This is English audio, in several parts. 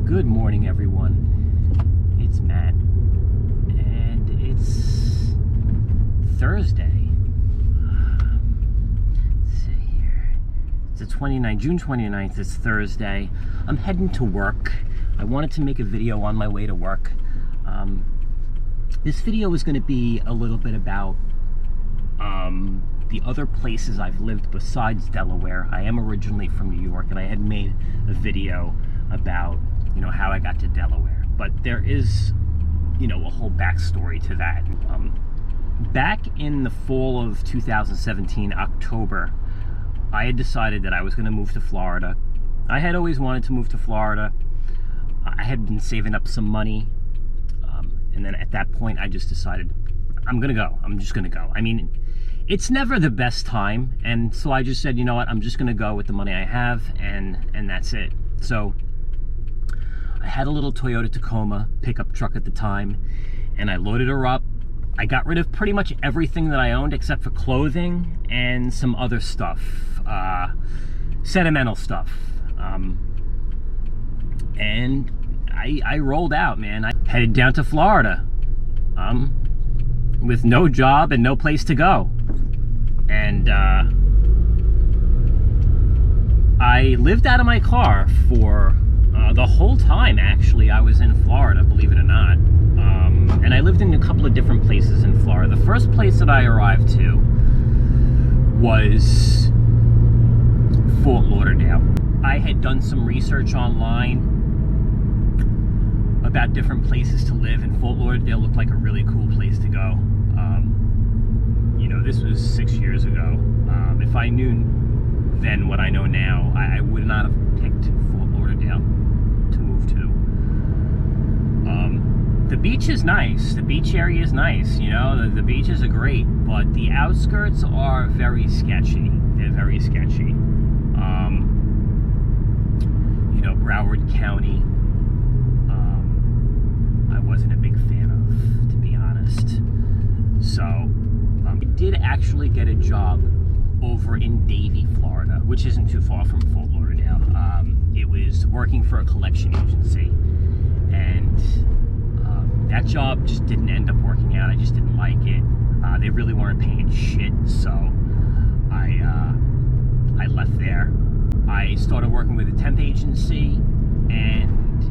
Good morning, everyone. It's Matt, and it's Thursday. Let's see here. It's the June 29th. It's Thursday. I'm heading to work. I wanted to make a video on my way to work. This video is going to be a little bit about the other places I've lived besides Delaware. I am originally from New York, and I had made a video about how I got to Delaware, but there is a whole backstory to that. Back in the fall of 2017, October, I had decided that I was going to move to Florida. I had always wanted to move to Florida. I had been saving up some money, and then at that point I just decided I'm gonna go. I'm just gonna go. I mean, it's never the best time, and so I just said, you know what, I'm just gonna go with the money I have, and that's it. So I had a little Toyota Tacoma pickup truck at the time, and I loaded her up. I got rid of pretty much everything that I owned except for clothing and some other stuff, sentimental stuff. And I rolled out, man. I headed down to Florida with no job and no place to go. And I lived out of my car for the whole time, actually, I was in Florida, believe it or not. And I lived in a couple of different places in Florida. The first place that I arrived to was Fort Lauderdale. I had done some research online about different places to live, and Fort Lauderdale looked like a really cool place to go. This was 6 years ago. If I knew then what I know now, I would not have picked Fort Lauderdale to move to. The beach is nice. The beach area is nice. The beaches are great, but the outskirts are very sketchy. They're very sketchy. Broward County, I wasn't a big fan of, to be honest. So I did actually get a job over in Davie, Florida, which isn't too far from Fort Lauderdale. It was working for a collection agency, and that job just didn't end up working out. I just didn't like it. They really weren't paying shit, so I left there. I started working with a temp agency, and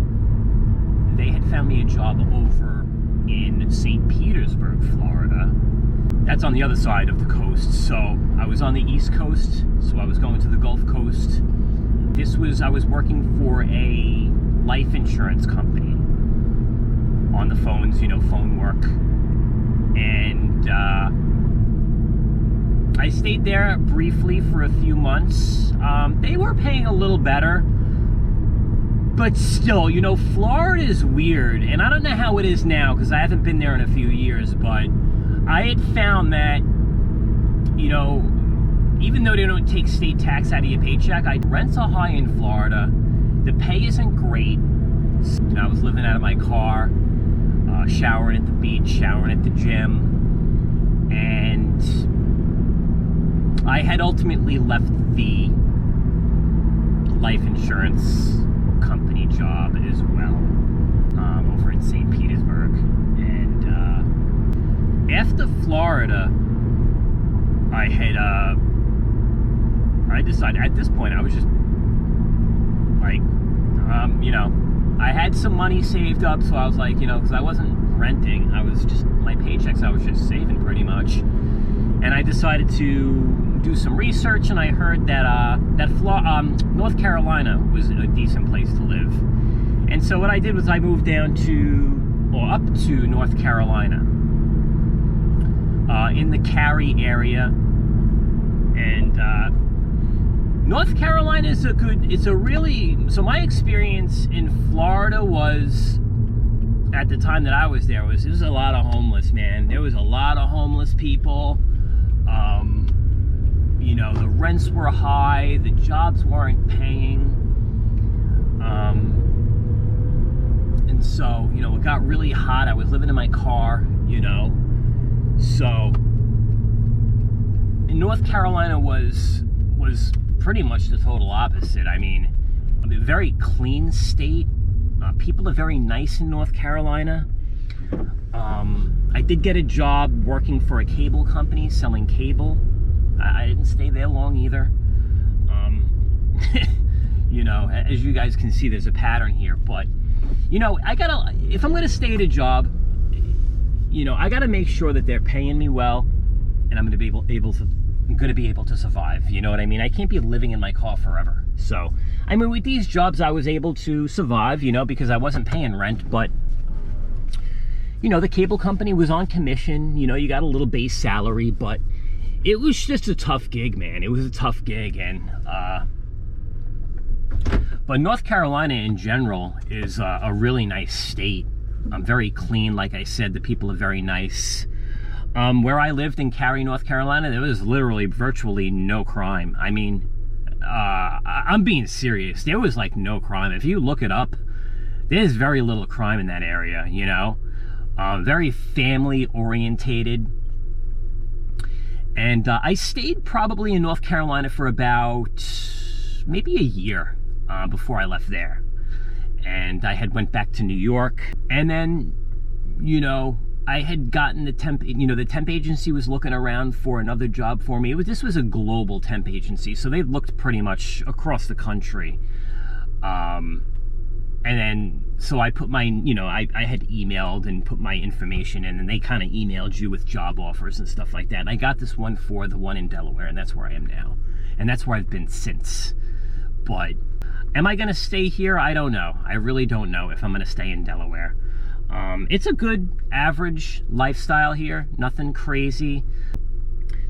they had found me a job over in St. Petersburg, Florida. That's on the other side of the coast. So I was on the East Coast, so I was going to the Gulf Coast. I was working for a life insurance company on the phones, phone work. And I stayed there briefly for a few months. They were paying a little better, but still, Florida is weird, and I don't know how it is now because I haven't been there in a few years, but I had found that, even though they don't take state tax out of your paycheck, rents are high in Florida. The pay isn't great. I was living out of my car, showering at the beach, showering at the gym, and I had ultimately left the life insurance company job as well, over in St. Petersburg. And after Florida, I decided at this point I was just like, I had some money saved up, so I was like, because I wasn't renting, I was just, my paychecks I was just saving pretty much. And I decided to do some research, and I heard that North Carolina was a decent place to live. And so what I did was I moved up to North Carolina, in the Cary area. And North Carolina is so my experience in Florida was, at the time that I was there, was a lot of homeless, man. There was a lot of homeless people. The rents were high, the jobs weren't paying. And so, it got really hot. I was living in my car, So, in North Carolina was pretty much the total opposite. I mean, a very clean state. People are very nice in North Carolina. I did get a job working for a cable company selling cable. I didn't stay there long either. You know, as you guys can see, there's a pattern here. But, you know, if I'm gonna stay at a job, you know, I gotta make sure that they're paying me well, and I'm gonna be able to survive. You know what I mean? I can't be living in my car forever. So, I mean, with these jobs, I was able to survive, you know, because I wasn't paying rent. But, you know, the cable company was on commission. You know, you got a little base salary, but it was just a tough gig, man. It was a tough gig. And but North Carolina in general is a really nice state. Very clean, like I said. The people are very nice. Where I lived in Cary, North Carolina, there was literally virtually no crime. I mean, I'm being serious. There was like no crime. If you look it up, there's very little crime in that area, you know. Very family orientated. And I stayed probably in North Carolina for about maybe a year before I left there. And I had went back to New York. And then, you know, I had gotten the temp agency was looking around for another job for me. This was a global temp agency, so they looked pretty much across the country. And then, so I put my, you know, I had emailed and put my information in, and they kind of emailed you with job offers and stuff like that. And I got this one for the one in Delaware, and that's where I am now. And that's where I've been since. But am I going to stay here? I don't know. I really don't know if I'm going to stay in Delaware. It's a good average lifestyle here. Nothing crazy.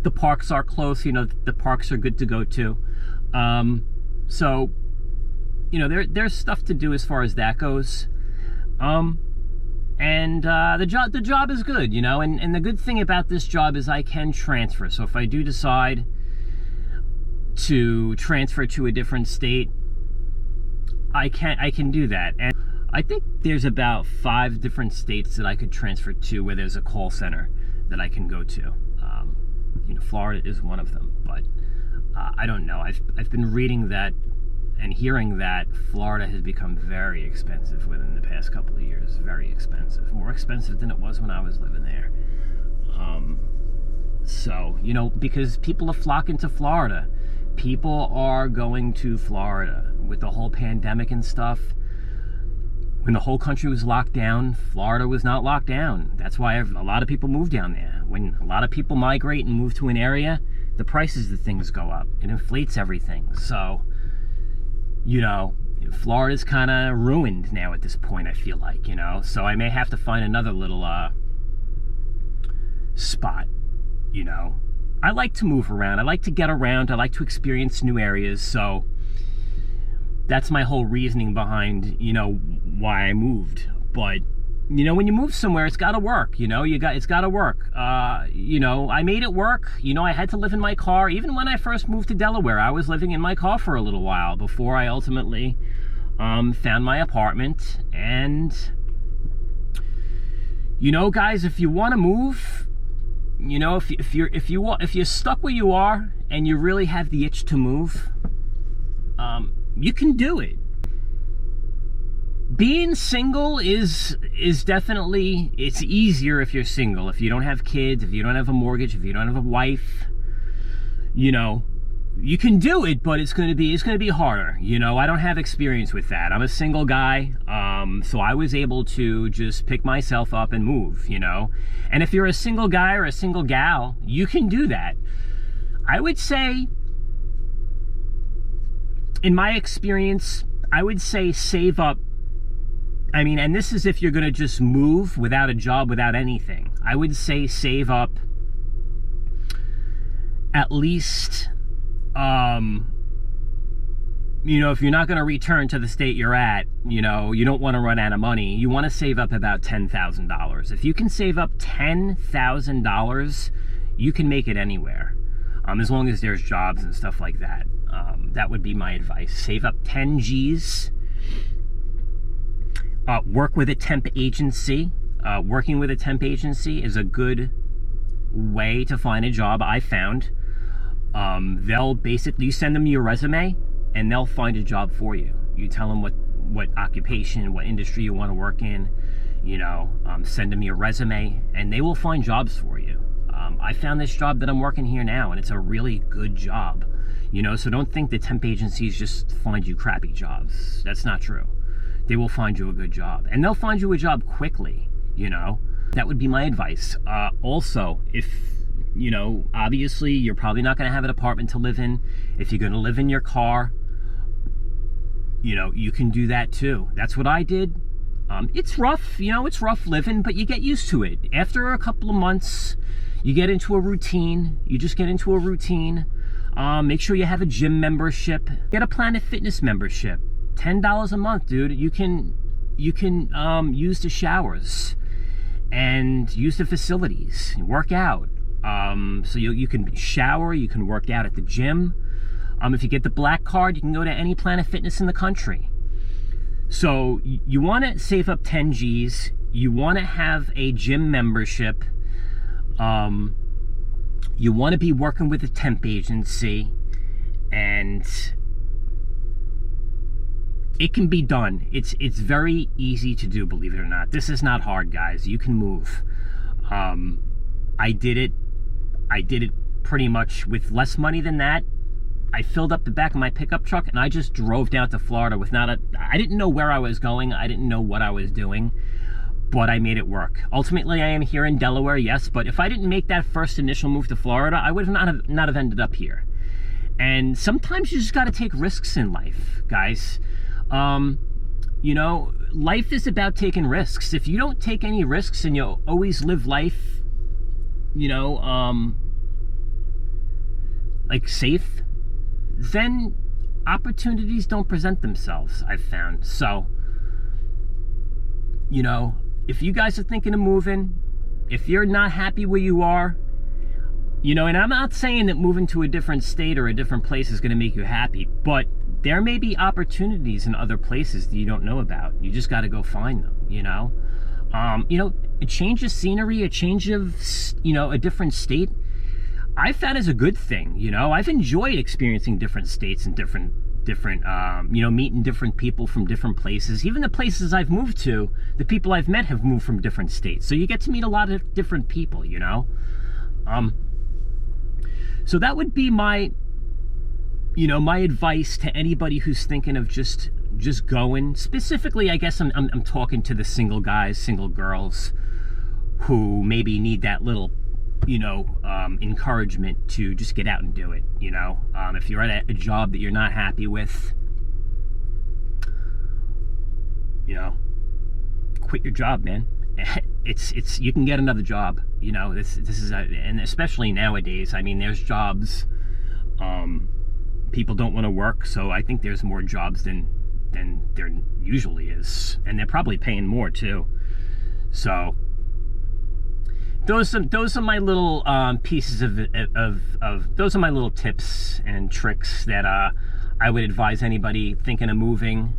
The parks are close. You know, the parks are good to go to. So, you know, there's stuff to do as far as that goes. And the job is good, you know, and the good thing about this job is I can transfer. So if I do decide to transfer to a different state, I can do that. And I think there's about 5 different states that I could transfer to where there's a call center that I can go to. You know, Florida is one of them, but I don't know. I've been reading that and hearing that Florida has become very expensive within the past couple of years. Very expensive. More expensive than it was when I was living there. So, you know, because people are flocking to Florida. People are going to Florida with the whole pandemic and stuff. When the whole country was locked down, Florida was not locked down. That's why a lot of people move down there. When a lot of people migrate and move to an area, the prices of things go up. It inflates everything. So, you know, Florida's kind of ruined now at this point, I feel like, you know. So I may have to find another little spot, you know. I like to move around. I like to get around. I like to experience new areas. So that's my whole reasoning behind, you know, why I moved. But, you know, when you move somewhere, it's got to work, you know, it's got to work. You know, I made it work. You know, I had to live in my car. Even when I first moved to Delaware, I was living in my car for a little while before I ultimately found my apartment. And, you know, guys, if you want to move, you know, if you're stuck where you are and you really have the itch to move, you can do it. Being single is definitely, it's easier if you're single. If you don't have kids, if you don't have a mortgage, if you don't have a wife, you know, you can do it, but it's going to be harder. You know, I don't have experience with that. I'm a single guy, so I was able to just pick myself up and move, you know. And if you're a single guy or a single gal, you can do that. I would say, in my experience, I would say save up. I mean, and this is if you're going to just move without a job, without anything. I would say save up at least, you know, if you're not going to return to the state you're at, you know, you don't want to run out of money. You want to save up about $10,000. If you can save up $10,000, you can make it anywhere, as long as there's jobs and stuff like that. That would be my advice. Save up 10 G's. Work with a temp agency. Working with a temp agency is a good way to find a job, I found. They'll basically, you send them your resume and they'll find a job for you. You tell them what occupation, what industry you want to work in. Send them your resume, and they will find jobs for you. I found this job that I'm working here now, and it's a really good job. So don't think that temp agencies just find you crappy jobs. That's not true. They will find you a good job, and they'll find you a job quickly. That would be my advice. Also, if obviously you're probably not going to have an apartment to live in. If you're going to live in your car, you can do that too. That's what I did. It's rough, it's rough living, but you get used to it. After a couple of months, you get into a routine. You just get into a routine. Make sure you have a gym membership. Get a Planet Fitness membership. $10 a month, dude. You can use the showers and use the facilities. Work out. So you can shower. You can work out at the gym. If you get the black card, you can go to any Planet Fitness in the country. So you want to save up 10 G's. You want to have a gym membership. You want to be working with a temp agency, and it can be done. It's very easy to do, believe it or not. This is not hard, guys. You can move. I did it pretty much with less money than that. I filled up the back of my pickup truck, and I just drove down to Florida with I didn't know where I was going. I didn't know what I was doing, but I made it work. Ultimately, I am here in Delaware, yes, but if I didn't make that first initial move to Florida, I would not have ended up here. And sometimes you just got to take risks in life, guys. Life is about taking risks. If you don't take any risks and you always live life, like safe, then opportunities don't present themselves, I've found. So, if you guys are thinking of moving, if you're not happy where you are, and I'm not saying that moving to a different state or a different place is going to make you happy, but there may be opportunities in other places that you don't know about. You just got to go find them, a change of scenery, a change of, a different state, I found is a good thing. I've enjoyed experiencing different states and different, meeting different people from different places. Even the places I've moved to, the people I've met have moved from different states. So you get to meet a lot of different people, So that would be my, my advice to anybody who's thinking of just going. Specifically, I guess I'm talking to the single guys, single girls who maybe need that little encouragement to just get out and do it. If you're at a job that you're not happy with, quit your job, man. It's you can get another job. This is and especially nowadays. I mean, there's jobs. People don't want to work, so I think there's more jobs than there usually is, and they're probably paying more too. So. Those are my little pieces of those are my little tips and tricks that I would advise anybody thinking of moving.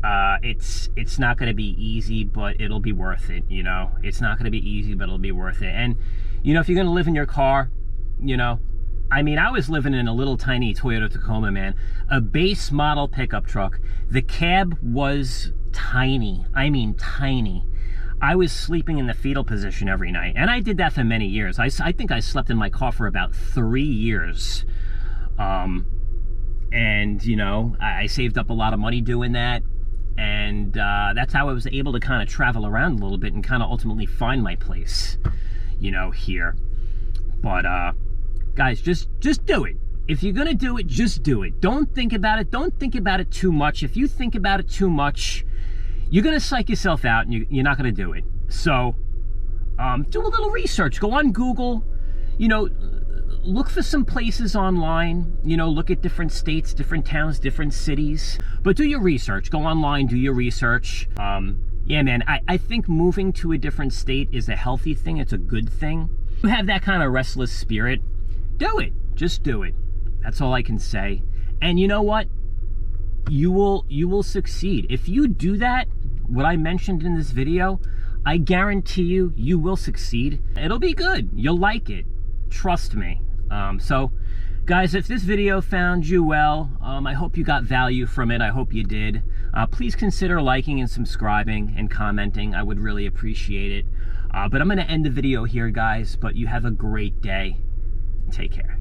It's not going to be easy, but it'll be worth it. It's not going to be easy, but it'll be worth it. And if you're going to live in your car, I was living in a little tiny Toyota Tacoma, man, a base model pickup truck. The cab was tiny. I mean, tiny. I was sleeping in the fetal position every night, and I did that for many years. I think I slept in my car for about 3 years. I saved up a lot of money doing that, and that's how I was able to kind of travel around a little bit and kind of ultimately find my place, here. But guys, just do it. If you're gonna do it, just do it. Don't think about it. Don't think about it too much. If you think about it too much, you're going to psych yourself out, and you're not going to do it. So do a little research. Go on Google, look for some places online, look at different states, different towns, different cities. But do your research. Go online, do your research. Yeah, man, I think moving to a different state is a healthy thing. It's a good thing. You have that kind of restless spirit, do it. Just do it. That's all I can say. And you know what? You will succeed. If you do that, what I mentioned in this video, I guarantee you will succeed. It'll be good. You'll like it. Trust me. So Guys, if this video found you well, I hope you got value from it. I hope you did. Please consider liking and subscribing and commenting. I would really appreciate it. But I'm going to end the video here, guys. But you have a great day. Take care.